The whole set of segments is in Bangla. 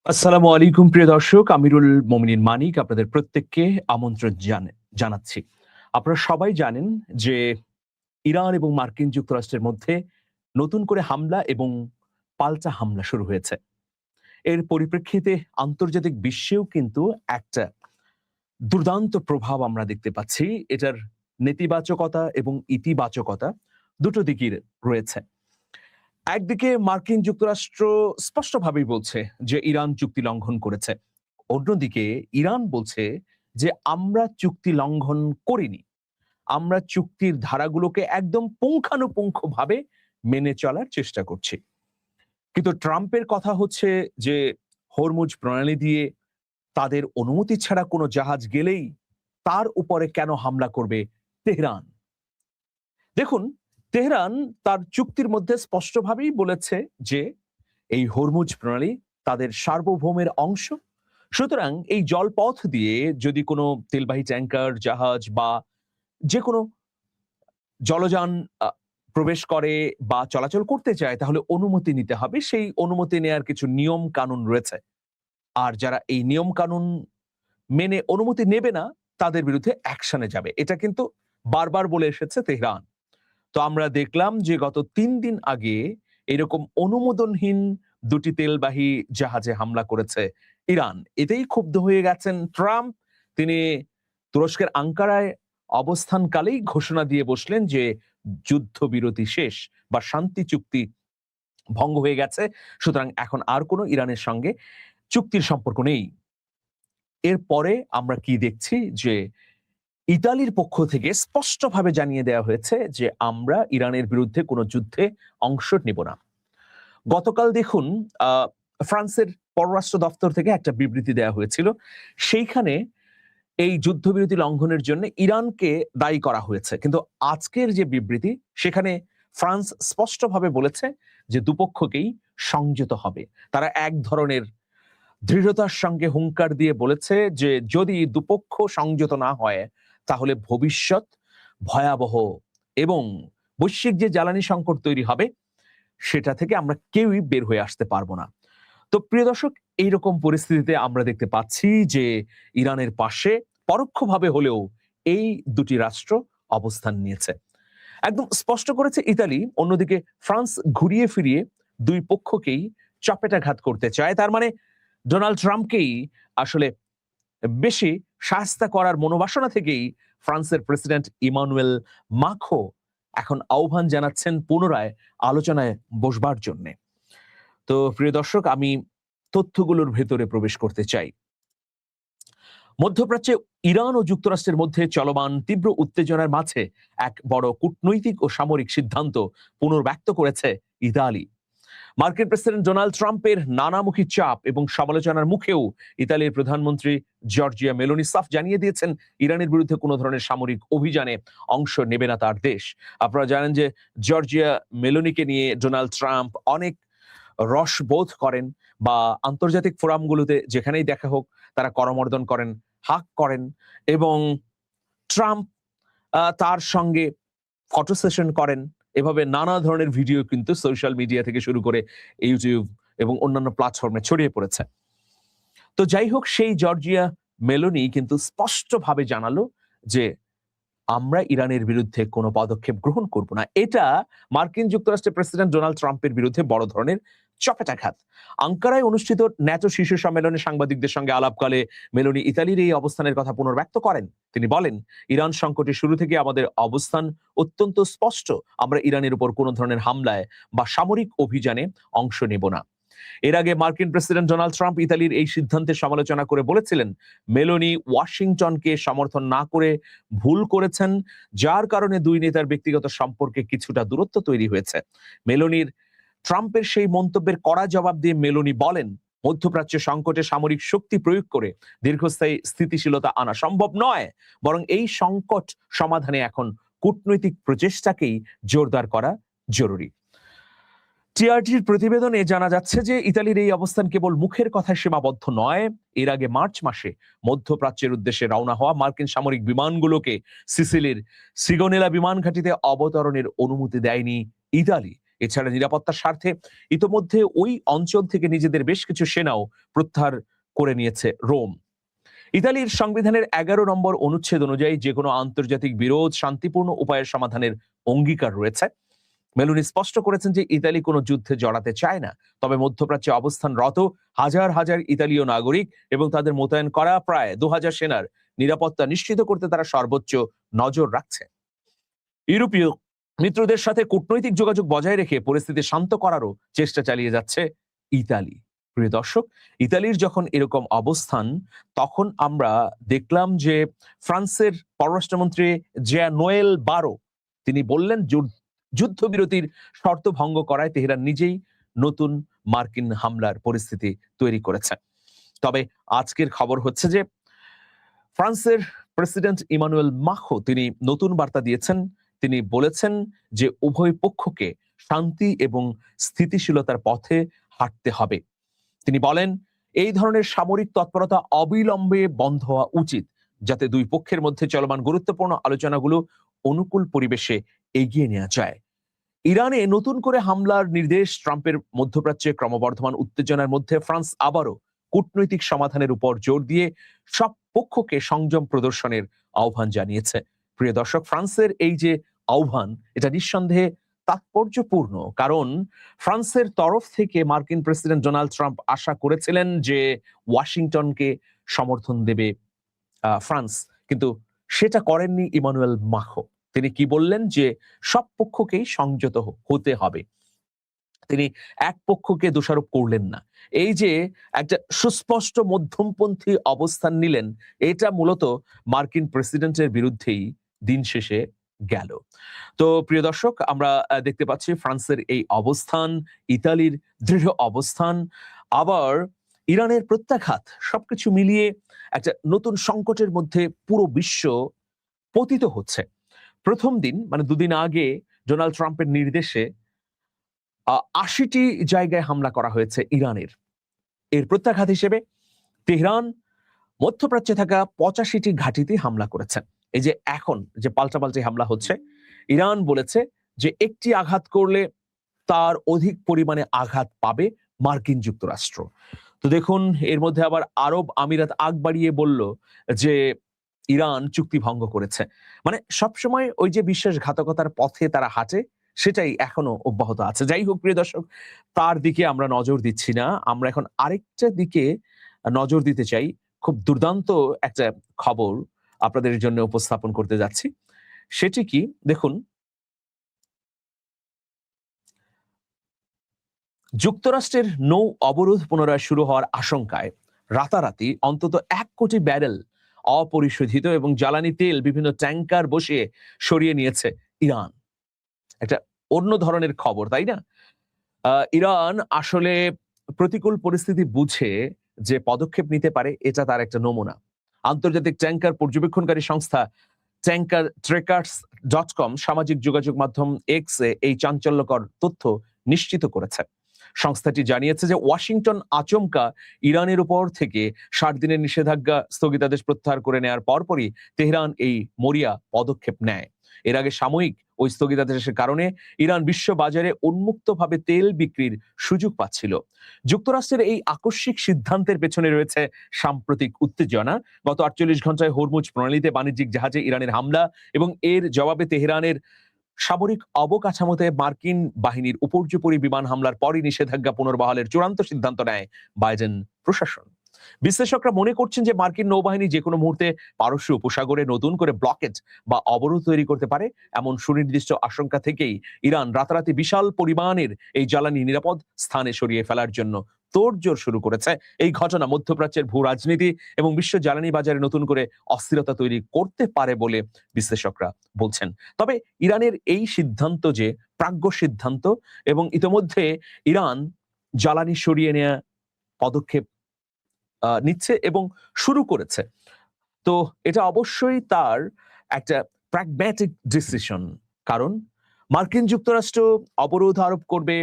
আসসালামু আলাইকুম প্রিয় দর্শক, আমিরুল মোমিনিন মানিক আপনাদের প্রত্যেককে আমন্ত্রণ জানাচ্ছি। আপনারা সবাই জানেন যে ইরান এবং মার্কিন যুক্তরাষ্ট্রের মধ্যে নতুন করে হামলা এবং পাল্টা হামলা শুরু হয়েছে। এর পরিপ্রেক্ষিতে আন্তর্জাতিক বিশ্বেও কিন্তু একটা দুর্দান্ত প্রভাব আমরা দেখতে পাচ্ছি। এটার নেতিবাচকতা এবং ইতিবাচকতা দুটো দিকই রয়েছে। একদিকে মার্কিন যুক্তরাষ্ট্র স্পষ্টভাবেই বলছে যে ইরান চুক্তি লঙ্ঘন করেছে। অন্যদিকে ইরান বলছে যে আমরা চুক্তি লঙ্ঘন করিনি। আমরা চুক্তির ধারাগুলোকে একদম পুঙ্খানুপুঙ্খভাবে মেনে চলার চেষ্টা করছি। কিন্তু ট্রাম্পের কথা হচ্ছে যে হরমুজ প্রণালী দিয়ে তাদের অনুমতি ছাড়া কোনো জাহাজ গেলেই তার উপরে কেন হামলা করবে তেহরান? দেখুন, তেহরান তার চুক্তির মধ্যে স্পষ্টভাবেই বলেছে যে এই হরমুজ প্রণালী তাদের সার্বভৌমের অংশ। সুতরাং এই জলপথ দিয়ে যদি কোনো তেলবাহী ট্যাঙ্কার, জাহাজ বা যে কোনো জলযান প্রবেশ করে বা চলাচল করতে চায় তাহলে অনুমতি নিতে হবে। সেই অনুমতি নেয়ার কিছু নিয়ম কানুন রয়েছে। আর যারা এই নিয়ম কানুন মেনে অনুমতি নেবে না তাদের বিরুদ্ধে অ্যাকশনে যাবে। এটা কিন্তু বারবার বলে এসেছে তেহরান। তো আমরা দেখলাম যে গত ৩ দিন আগে এরকম অনুমোদনহীন দুটি তেলবাহী জাহাজে হামলা করেছে ইরান। এতেই ক্ষুব্ধ হয়ে গেছেন ট্রাম্প। তিনি তুরস্কের আঙ্কারায় অবস্থানকালেই ঘোষণা দিয়ে বসলেন যে যুদ্ধবিরতি শেষ বা শান্তি চুক্তি ভঙ্গ হয়ে গেছে। সুতরাং এখন আর কোনো ইরানের সঙ্গে চুক্তির সম্পর্ক নেই। এরপরে আমরা কি দেখছি যে ইতালির পক্ষ থেকে স্পষ্টভাবে জানিয়ে দেওয়া হয়েছে যে আমরা ইরানের বিরুদ্ধে কোনো যুদ্ধে অংশ নেব না। গতকাল দেখুন, ফ্রান্সের পররাষ্ট্র দপ্তর থেকে একটা বিবৃতি দেওয়া হয়েছিল। সেইখানে এই যুদ্ধবিরতি লঙ্ঘনের জন্য ইরানকে দায়ী করা হয়েছে। কিন্তু আজকের যে বিবৃতি সেখানে ফ্রান্স স্পষ্টভাবে বলেছে যে দুপক্ষকেই সংযত হবে। তারা এক ধরনের দৃঢ়তার সঙ্গে হুঙ্কার দিয়ে বলেছে যে যদি দুপক্ষ সংযত না হয় তাহলে ভবিষ্যৎ ভয়াবহ এবং বৈশ্বিক যে জ্বালানি সংকট তৈরি হবে সেটা থেকে আমরা কেউই বের হয়ে আসতে পারবো না। তো প্রিয় দর্শক, এইরকম পরিস্থিতিতে আমরা দেখতে পাচ্ছি যে ইরানের পাশে পরোক্ষভাবে হলেও এই দুটি রাষ্ট্র অবস্থান নিয়েছে। একদম স্পষ্ট করেছে ইতালি। অন্যদিকে ফ্রান্স ঘুরিয়ে ফিরিয়ে দুই পক্ষকেই চপেটাঘাত করতে চায়। তার মানে ডোনাল্ড ট্রাম্পকেই আসলে বেশি শায়েস্তা করার মনোবাসনা থেকেই ফ্রান্সের প্রেসিডেন্ট ইমানুয়েল মাখো এখন আহ্বান জানাচ্ছেন পুনরায় আলোচনায় বসবার জন্য। তো প্রিয় দর্শক, আমি তথ্যগুলোর ভেতরে প্রবেশ করতে চাই। মধ্যপ্রাচ্যে ইরান ও যুক্তরাষ্ট্রের মধ্যে চলমান তীব্র উত্তেজনার মাঝে এক বড় কূটনৈতিক ও সামরিক সিদ্ধান্ত পুনর্ব্যক্ত করেছে ইতালি। মার্কিন প্রেসিডেন্ট ডোনাল্ড ট্রাম্পের নানামুখী চাপ এবং সমালোচনার মুখেও ইতালির প্রধানমন্ত্রী জর্জিয়া মেলোনি সাফ জানিয়ে দিয়েছেন ইরানের বিরুদ্ধে কোনো ধরনের সামরিক অভিযানে অংশ নেবে না তার দেশ। আপনারা জানেন যে জর্জিয়া মেলোনিকে নিয়ে ডোনাল্ড ট্রাম্প অনেক রসবোধ করেন বা আন্তর্জাতিক ফোরামগুলোতে যেখানেই দেখা হোক তারা করমর্দন করেন, হাক করেন এবং ট্রাম্প তার সঙ্গে ফটো সেশন করেন। এভাবে নানা ধরনের ভিডিও কিন্তু সোশ্যাল মিডিয়া থেকে শুরু করে ইউটিউব এবং অন্যান্য প্ল্যাটফর্মে ছড়িয়ে পড়েছে। তো যাই হোক, সেই জর্জিয়া মেলোনি কিন্তু স্পষ্টভাবে জানালো যে আমরা ইরানের বিরুদ্ধে কোনো পদক্ষেপ গ্রহণ করব না। এটা মার্কিন যুক্তরাষ্ট্রের প্রেসিডেন্ট ডোনাল্ড ট্রাম্পের বিরুদ্ধে বড় ধরনের চপেটাঘাত। আঙ্কারায় অনুষ্ঠিত ন্যাটো শীর্ষ সম্মেলনে সাংবাদিকদের সঙ্গে আলাপকালে মেলোনি ইতালির এই অবস্থানের কথা পুনর্ব্যক্ত করেন। তিনি বলেন, ইরান সংকটের শুরু থেকে আমাদের অবস্থান অত্যন্ত স্পষ্ট। আমরা ইরানের উপর কোনো ধরনের হামলায় বা সামরিক অভিযানে অংশ নেব না। এর আগে মার্কিন প্রেসিডেন্ট ডোনাল্ড ট্রাম্প ইতালির এই সিদ্ধান্তের সমালোচনা করে বলেছিলেন, মেলোনি ওয়াশিংটনকে সমর্থন না করে ভুল করেছেন, যার কারণে দুই নেতার ব্যক্তিগত সম্পর্কে কিছুটা দূরত্ব তৈরি হয়েছে। মেলোনির ট্রাম্পের সেই মন্তব্যের কড়া জবাব দিয়ে মেলোনি বলেন, মধ্যপ্রাচ্য সংকটে সামরিক শক্তি প্রয়োগ করে দীর্ঘস্থায়ী স্থিতিশীলতা আনা সম্ভব নয়, বরং এই সংকট সমাধানে এখন কূটনৈতিক প্রচেষ্টাকেই জোরদার করা জরুরি। টিআরটির প্রতিবেদনে জানা যাচ্ছে যে ইতালির এই অবস্থান কেবল মুখের কথায় সীমাবদ্ধ নয়। এর আগে মার্চ মাসে মধ্যপ্রাচ্যের উদ্দেশ্যে রওনা হওয়া মার্কিন সামরিক বিমানগুলোকে সিসিলির সিগোনেলা বিমান ঘাঁটিতে অবতরণের অনুমতি দেয়নি ইতালি। এছাড়া নিরাপত্তার স্বার্থে ইতোমধ্যে ওই অঞ্চল থেকে নিজেদের বেশ কিছু সেনাও প্রত্যাহার করে নিয়েছে রোম। ইতালির সংবিধানের 11 নম্বর অনুচ্ছেদ অনুযায়ী যে কোনো আন্তর্জাতিক বিরোধ শান্তিপূর্ণ উপায়ের সমাধানের অঙ্গীকার রয়েছে। মেলোনি স্পষ্ট করেছেন যে ইতালি কোনো যুদ্ধে জড়াতে চায় না, তবে মধ্যপ্রাচ্যে অবস্থানরত হাজার হাজার ইতালীয় নাগরিক এবং তাদের মোতায়েন করা প্রায় 2000 সেনার নিরাপত্তা নিশ্চিত করতে তারা সর্বোচ্চ নজর রাখছে। ইউরোপীয় মিত্রদের সাথে কূটনৈতিক যোগাযোগ বজায় রেখে পরিস্থিতি শান্ত করারও চেষ্টা চালিয়ে যাচ্ছে ইতালি। প্রিয় দর্শক, ইতালির যখন এরকম অবস্থান, তখন আমরা দেখলাম যে ফ্রান্সের পররাষ্ট্রমন্ত্রী নোয়েল বারো তিনি বললেন যুদ্ধবিরতির শর্ত ভঙ্গ করায় তেহরান নিজেই নতুন মার্কিন হামলার পরিস্থিতি তৈরি করেছে। তবে আজকের খবর হচ্ছে যে ফ্রান্সের প্রেসিডেন্ট ইমানুয়েল মাখো তিনি নতুন বার্তা দিয়েছেন। তিনি বলেছেন যে উভয় পক্ষকে শান্তি এবং স্থিতিশীলতার পথে হাঁটতে হবে। তিনি বলেন এই ধরনের সামরিক তৎপরতা অবিলম্বে বন্ধ হওয়া উচিত, যাতে দুই পক্ষের মধ্যে চলমান গুরুত্বপূর্ণ আলোচনাগুলো অনুকূল পরিবেশে এগিয়ে নেওয়া যায়। ইরানে নতুন করে হামলার নির্দেশ ট্রাম্পের মধ্যপ্রাচ্যে ক্রমবর্ধমান উত্তেজনার মধ্যে ফ্রান্স আবারও কূটনৈতিক সমাধানের উপর জোর দিয়ে সব পক্ষকে সংযম প্রদর্শনের আহ্বান জানিয়েছে। প্রিয় দর্শক, ফ্রান্সের এই যে আহ্বান, এটা নিঃসন্দেহে তাৎপর্যপূর্ণ, কারণ ফ্রান্সের তরফ থেকে মার্কিন প্রেসিডেন্ট ডোনাল্ড ট্রাম্প আশা করেছিলেন যে ওয়াশিংটনকে সমর্থন দেবে ফ্রান্স, কিন্তু সেটা করেননি ইমানুয়েল মাখো। তিনি কি বললেন যে সব পক্ষকেই সংযত হতে হবে, তিনি এক পক্ষকে দোষারোপ করলেন না। এই যে একটা সুস্পষ্ট মধ্যমপন্থী অবস্থান নিলেন, এটা মূলত মার্কিন প্রেসিডেন্টের বিরুদ্ধেই দিন শেষে গেল। তো প্রিয় দর্শক, আমরা দেখতে পাচ্ছি ফ্রান্সের এই অবস্থান, ইতালির দৃঢ় অবস্থান, আবার ইরানের প্রত্যাঘাত, সবকিছু মিলিয়ে একটা নতুন সংকটের মধ্যে পুরো বিশ্ব পতিত হচ্ছে। প্রথম দিন মানে দুদিন আগে ডোনাল্ড ট্রাম্পের নির্দেশে 80টি জায়গায় হামলা করা হয়েছে ইরানের। এর প্রত্যাঘাত হিসেবে তেহরান মধ্যপ্রাচ্যে থাকা 85টি ঘাঁটিতে হামলা করেছে। এই যে এখন যে পাল্টাপাল্টি হামলা হচ্ছে, ইরান বলেছে যে একটি আঘাত করলে তার অধিক পরিমাণে আঘাত পাবে মার্কিন যুক্তরাষ্ট্র। তো দেখুন, এর মধ্যে আবার আরব আমিরাত আগ বাড়িয়ে বলল যে ইরান চুক্তি ভঙ্গ করেছে। মানে সবসময় ওই যে বিশ্বাসঘাতকতার পথে তারা হাঁটে, সেটাই এখনো অব্যাহত আছে। যাই হোক প্রিয় দর্শক, তার দিকে আমরা নজর দিচ্ছি না, আমরা এখন আরেকটা দিকে নজর দিতে চাই। খুব দুর্দান্ত একটা খবর আপনাদের জন্য উপস্থাপন করতে যাচ্ছি। সেটি কি দেখুন, যুক্তরাষ্ট্রের নৌ অবরোধ পুনরায় শুরু হওয়ার আশঙ্কায় রাতারাতি অন্তত 1 কোটি ব্যারেল অপরিশোধিত এবং জ্বালানি তেল বিভিন্ন ট্যাঙ্কার বসিয়ে সরিয়ে নিয়েছে ইরান। একটা অন্য ধরনের খবর, তাই না? ইরান আসলে প্রতিকূল পরিস্থিতি বুঝে যে পদক্ষেপ নিতে পারে, এটা তার একটা নমুনা। আন্তর্জাতিক ট্যাঙ্কার পর্যবেক্ষণকারী সংস্থা ট্যাঙ্কার ট্রেকার্স.com সামাজিক যোগাযোগ মাধ্যম এক্সে এই চাঞ্চল্যকর তথ্য নিশ্চিত করেছে। সংস্থাটি জানিয়েছে যে ওয়াশিংটন আচমকা ইরানের উপর থেকে 60 দিনের নিষেধাজ্ঞা স্থগিতাদেশ প্রত্যাহার করে নেওয়ার পরপরই তেহরান এই মরিয়া পদক্ষেপ নেয়। এর আগে সাময়িক ওই স্থগিতাদেশের কারণে ইরান বিশ্ব বাজারে উন্মুক্তভাবে তেল বিক্রির সুযোগ পাচ্ছিল। যুক্তরাষ্ট্রের এই আকস্মিক সিদ্ধান্তের পেছনে রয়েছে সাম্প্রতিক উত্তেজনা। গত 48 ঘন্টায় হরমুজ প্রণালীতে বাণিজ্যিক জাহাজে ইরানের হামলা এবং এর জবাবে তেহরানের সামরিক অবকাঠামোতে মার্কিন বাহিনীর উপর্যুপরি বিমান হামলার পরই নিষেধাজ্ঞা পুনর্বহালের চূড়ান্ত সিদ্ধান্ত নেয় বাইডেন প্রশাসন। বিশ্লেষকরা মনে করছেন যে মার্কিন নৌবাহিনী যে কোনো মুহূর্তে পারস্য উপসাগরে নতুন করে ব্লকেজ বা অবরোধ তৈরি করতে পারে, এমন সুনির্দিষ্ট আশঙ্কা থেকেই ইরান রাতারাতি বিশাল পরিমাণের এই জ্বালানি নিরাপদ স্থানে সরিয়ে ফেলার জন্য তোড়জোড় শুরু করেছে। এই ঘটনা মধ্যপ্রাচ্যের ভূ রাজনীতি এবং বিশ্ব জ্বালানি বাজারে নতুন করে অস্থিরতা তৈরি করতে পারে বলে বিশ্লেষকরা বলছেন। তবে ইরানের এই সিদ্ধান্ত যে প্রাজ্ঞ সিদ্ধান্ত এবং ইতিমধ্যে ইরান জ্বালানি সরিয়ে নেওয়া পদক্ষেপ নিচ্ছে এবং শুরু করেছে, তো এটা অবশ্যই তার একটা প্র্যাগম্যাটিক ডিসিশন। কারণ মার্কিন যুক্তরাষ্ট্র অবরোধ আরোপ করবে,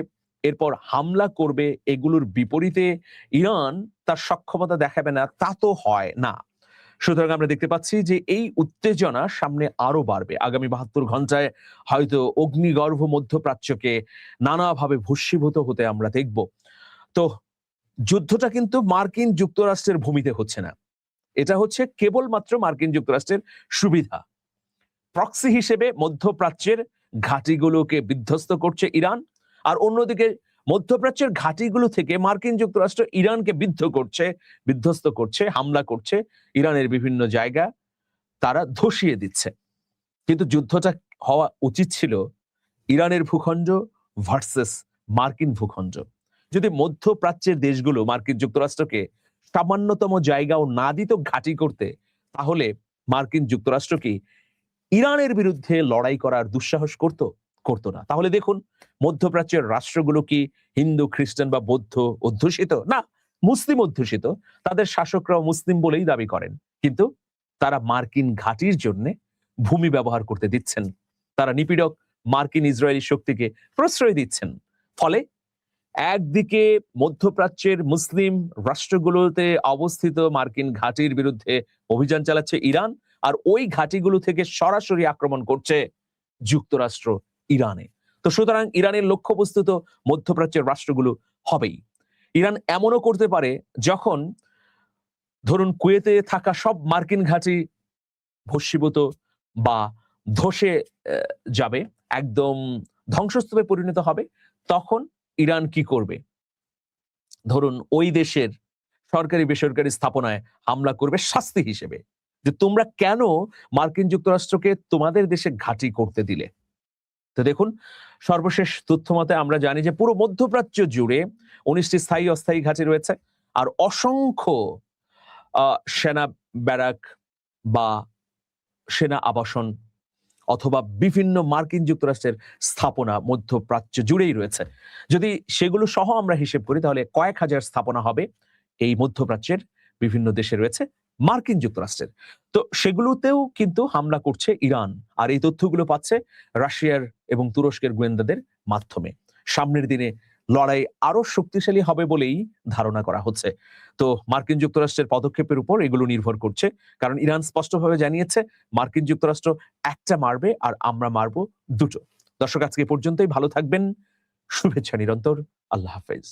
এরপর হামলা করবে, এগুলোর বিপরীতে ইরান তার সক্ষমতা দেখাবে না, তা তো হয় না। সুতরাং আমরা দেখতে পাচ্ছি যে এই উত্তেজনা সামনে আরো বাড়বে। আগামী ৭২ ঘন্টায় হয়তো অগ্নিগর্ভ মধ্যপ্রাচ্যকে নানাভাবে ভস্মীভূত হতে আমরা দেখব। তো যুদ্ধটা কিন্তু মার্কিন যুক্তরাষ্ট্রের ভূমিতে হচ্ছে না, এটা হচ্ছে কেবলমাত্র মার্কিন যুক্তরাষ্ট্রের সুবিধা। প্রক্সি হিসেবে মধ্যপ্রাচ্যের ঘাঁটিগুলোকে বিধ্বস্ত করছে ইরান, আর অন্যদিকে মধ্যপ্রাচ্যের ঘাঁটিগুলো থেকে মার্কিন যুক্তরাষ্ট্র ইরানকে বিধ্বস্ত করছে, হামলা করছে। ইরানের বিভিন্ন জায়গা তারা ধসিয়ে দিচ্ছে। কিন্তু যুদ্ধটা হওয়া উচিত ছিল ইরানের ভূখণ্ড ভার্সেস মার্কিন ভূখণ্ড। যদি মধ্যপ্রাচ্যের দেশগুলো মার্কিন যুক্তরাষ্ট্রকে সামান্যতম জায়গাও না দিত ঘাঁটি করতে, তাহলে মার্কিন যুক্তরাষ্ট্র কি ইরানের বিরুদ্ধে লড়াই করার দুঃসাহস করতো না। তাহলে দেখুন, মধ্যপ্রাচ্যের রাষ্ট্রগুলো কি হিন্দু, খ্রিস্টান বা বৌদ্ধ অধ্যুষিত? না, মুসলিম অধ্যুষিত। তাদের শাসকরাও মুসলিম বলেই দাবি করেন, কিন্তু তারা মার্কিন ঘাঁটির জন্য ভূমি ব্যবহার করতে দিচ্ছেন। তারা নিপীড়ক মার্কিন ইসরায়েলি শক্তিকে প্রশ্রয় দিচ্ছেন। ফলে একদিকে মধ্যপ্রাচ্যের মুসলিম রাষ্ট্রগুলোতে অবস্থিত মার্কিন ঘাঁটির বিরুদ্ধে অভিযান চালাচ্ছে ইরান, আর ওই ঘাঁটিগুলো থেকে সরাসরি আক্রমণ করছে যুক্তরাষ্ট্র ইরানে। তো সুতরাং ইরানের লক্ষ্যবস্তু তো মধ্যপ্রাচ্যের রাষ্ট্রগুলো হবেই। ইরান এমনও করতে পারে, যখন ধরুন কুয়েতে থাকা সব মার্কিন ঘাঁটি ভস্মীভূত বা ধসে যাবে, একদম ধ্বংসস্তূপে পরিণত হবে, তখন ইরান কি করবে? ধরুন ওই দেশের সরকারি বেসরকারি স্থাপনায় হামলা করবে শাস্তি হিসেবে, যে তোমরা কেন মার্কিন যুক্তরাষ্ট্রকে তোমাদের দেশে ঘাঁটি করতে দিলে। তো দেখুন, সর্বশেষ তথ্য মতে আমরা জানি যে পুরো মধ্যপ্রাচ্য জুড়ে 19টি স্থায়ী অস্থায়ী ঘাঁটি রয়েছে, আর অসংখ্য সেনা ব্যারাক বা সেনা আবাসন অথবা বিভিন্ন মার্কিন যুক্তরাষ্ট্রের স্থাপনা মধ্যপ্রাচ্য জুড়েই রয়েছে। যদি সেগুলো সহ আমরা হিসেব করি, তাহলে কয়েক হাজার স্থাপনা হবে এই মধ্যপ্রাচ্যের বিভিন্ন দেশে রয়েছে মার্কিন যুক্তরাষ্ট্রের। তো সেগুলোতেও কিন্তু হামলা করছে ইরান, আর এই তথ্যগুলো পাচ্ছে রাশিয়ার এবং তুরস্কের গোয়েন্দাদের মাধ্যমে। সামনের দিনে লড়াই আরো শক্তিশালী হবে বলেই ধারণা করা হচ্ছে। তো মার্কিন যুক্তরাষ্ট্রের পদক্ষেপের উপর এগুলো নির্ভর করছে, কারণ ইরান স্পষ্টভাবে জানিয়েছে মার্কিন যুক্তরাষ্ট্র একটা মারবে আর আমরা মারবো দুটো। দর্শক, আজকে পর্যন্তই। ভালো থাকবেন, শুভেচ্ছা নিরন্তর। আল্লাহ হাফেজ।